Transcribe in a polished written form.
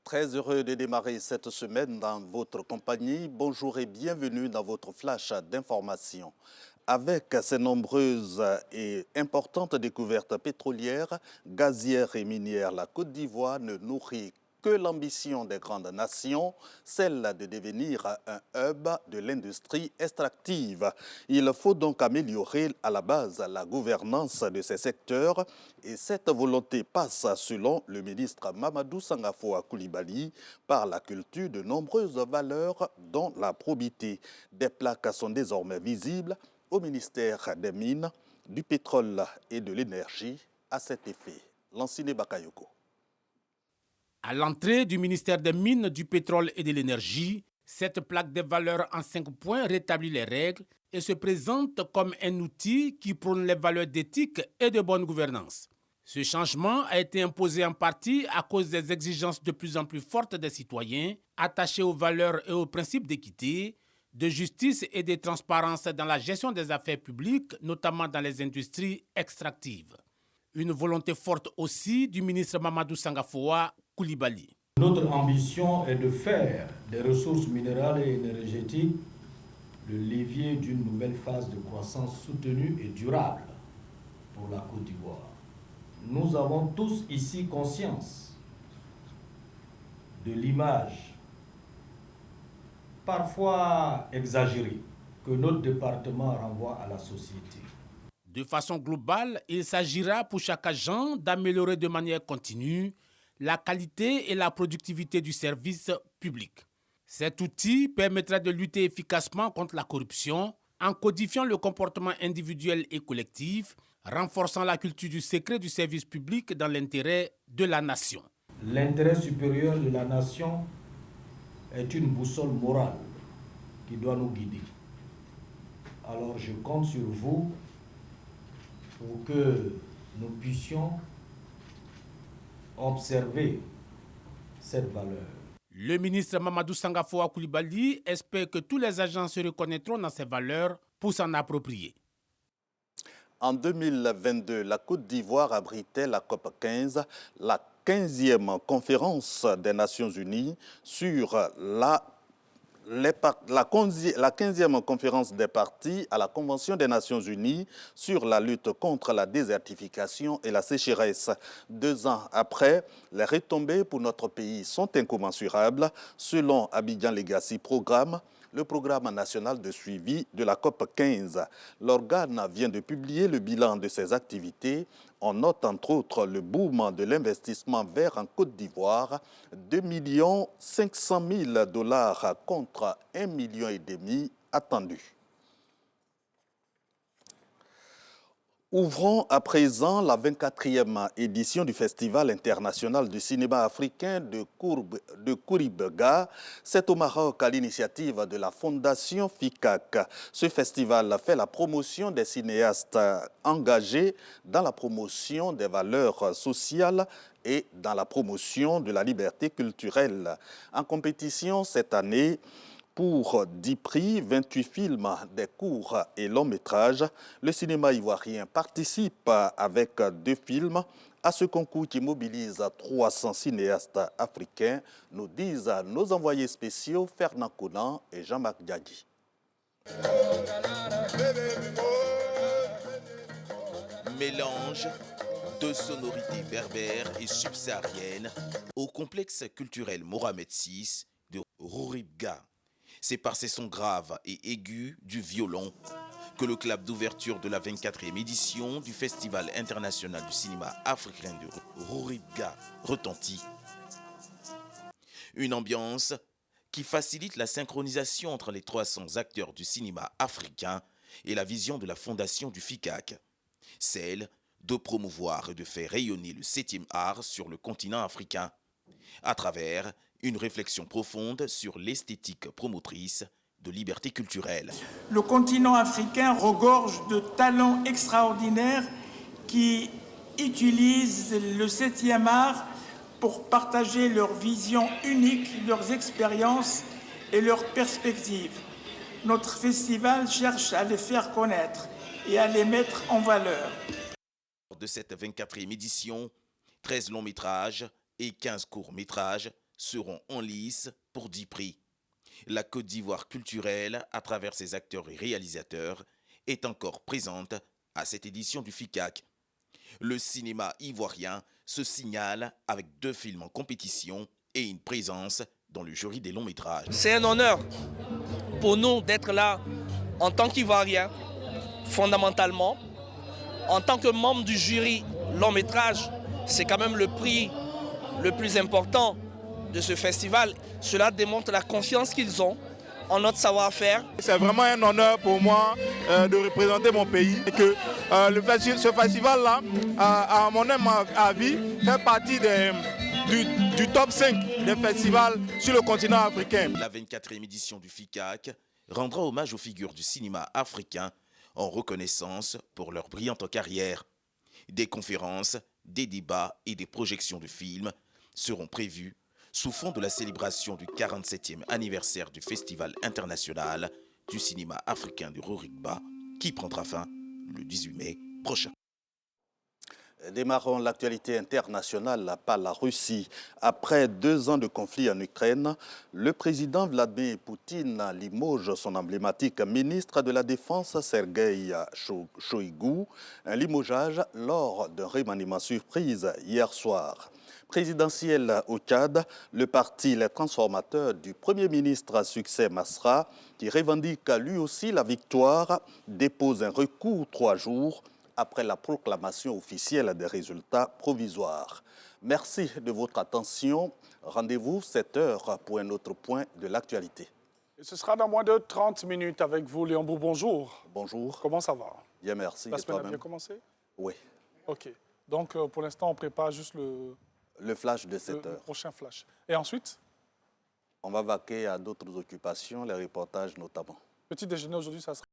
Très heureux de démarrer cette semaine dans votre compagnie. Bonjour et bienvenue dans votre flash d'information. Avec ses nombreuses et importantes découvertes pétrolières, gazières et minières, la Côte d'Ivoire ne nourrit que l'ambition des grandes nations, celle de devenir un hub de l'industrie extractive. Il faut donc améliorer à la base la gouvernance de ces secteurs et cette volonté passe, selon le ministre Mamadou Sangafoa Coulibaly, par la culture de nombreuses valeurs dont la probité. Des plaques sont désormais visibles au ministère des Mines, du Pétrole et de l'Énergie à cet effet. Lansine Bakayoko. À l'entrée du ministère des Mines, du Pétrole et de l'Énergie, cette plaque des valeurs en 5 points rétablit les règles et se présente comme un outil qui prône les valeurs d'éthique et de bonne gouvernance. Ce changement a été imposé en partie à cause des exigences de plus en plus fortes des citoyens, attachés aux valeurs et aux principes d'équité, de justice et de transparence dans la gestion des affaires publiques, notamment dans les industries extractives. Une volonté forte aussi du ministre Mamadou Sangafoa Coulibaly. Notre ambition est de faire des ressources minérales et énergétiques le levier d'une nouvelle phase de croissance soutenue et durable pour la Côte d'Ivoire. Nous avons tous ici conscience de l'image parfois exagérée que notre département renvoie à la société. De façon globale, il s'agira pour chaque agent d'améliorer de manière continue la qualité et la productivité du service public. Cet outil permettra de lutter efficacement contre la corruption en codifiant le comportement individuel et collectif, renforçant la culture du secret du service public dans l'intérêt de la nation. L'intérêt supérieur de la nation est une boussole morale qui doit nous guider. Alors je compte sur vous pour que nous puissions observer cette valeur. Le ministre Mamadou Sangafoa Coulibaly espère que tous les agents se reconnaîtront dans ces valeurs pour s'en approprier. En 2022, la Côte d'Ivoire abritait la COP 15, la 15e conférence des Nations Unies sur la 15e conférence des parties à la Convention des Nations Unies sur la lutte contre la désertification et la sécheresse. 2 ans après, les retombées pour notre pays sont incommensurables. Selon Abidjan Legacy Programme, le programme national de suivi de la COP 15. L'organe vient de publier le bilan de ses activités. On note entre autres le boom de l'investissement vert en Côte d'Ivoire, 2 500 000 $ contre 1,5 million attendu. Ouvrons à présent la 24e édition du Festival international du cinéma africain de Kouribga. C'est au Maroc à l'initiative de la Fondation FICAC. Ce festival fait la promotion des cinéastes engagés dans la promotion des valeurs sociales et dans la promotion de la liberté culturelle. En compétition cette année, pour 10 prix, 28 films, des courts et longs métrages, le cinéma ivoirien participe avec 2 films à ce concours qui mobilise 300 cinéastes africains, nous disent nos envoyés spéciaux Fernand Conan et Jean-Marc Diadi. Mélange de sonorités berbères et subsahariennes au complexe culturel Mohamed VI de Kouribga. C'est par ses sons graves et aigus du violon que le clap d'ouverture de la 24e édition du Festival international du cinéma africain de Kouribga retentit. Une ambiance qui facilite la synchronisation entre les 300 acteurs du cinéma africain et la vision de la fondation du FICAC, celle de promouvoir et de faire rayonner le 7e art sur le continent africain, à travers une réflexion profonde sur l'esthétique promotrice de liberté culturelle. Le continent africain regorge de talents extraordinaires qui utilisent le 7e art pour partager leur vision unique, leurs expériences et leurs perspectives. Notre festival cherche à les faire connaître et à les mettre en valeur. De cette 24e édition, 13 longs métrages et 15 courts métrages seront en lice pour 10 prix. La Côte d'Ivoire culturelle, à travers ses acteurs et réalisateurs, est encore présente à cette édition du FICAC. Le cinéma ivoirien se signale avec 2 films en compétition et une présence dans le jury des longs métrages. C'est un honneur pour nous d'être là en tant qu'Ivoiriens, fondamentalement. En tant que membre du jury long métrage, c'est quand même le prix le plus important de ce festival. Cela démontre la confiance qu'ils ont en notre savoir-faire. C'est vraiment un honneur pour moi de représenter mon pays. Et que ce festival-là, à mon avis, fait partie du top 5 des festivals sur le continent africain. La 24e édition du FICAC rendra hommage aux figures du cinéma africain en reconnaissance pour leur brillante carrière. Des conférences, des débats et des projections de films seront prévus sous fond de la célébration du 47e anniversaire du Festival international du cinéma africain du Rurikba, qui prendra fin le 18 mai prochain. Démarrons l'actualité internationale par la Russie. Après 2 ans de conflit en Ukraine, le président Vladimir Poutine limoge son emblématique ministre de la Défense Sergueï Shoïgu, un limogeage lors d'un remaniement surprise hier soir. Présidentiel au Tchad, le parti Les Transformateurs du Premier ministre Succès Masra, qui revendique lui aussi la victoire, dépose un recours 3 jours après la proclamation officielle des résultats provisoires. Merci de votre attention. Rendez-vous 7 heures pour un autre point de l'actualité. Ce sera dans moins de 30 minutes avec vous, Léon Bou. Bonjour. Bonjour. Comment ça va? Bien, merci. La semaine a bien commencé? Oui. OK. Donc, pour l'instant, on prépare juste le flash de 7 heures. Le prochain flash. Et ensuite? On va vaquer à d'autres occupations, les reportages notamment. Petit déjeuner aujourd'hui, ça sera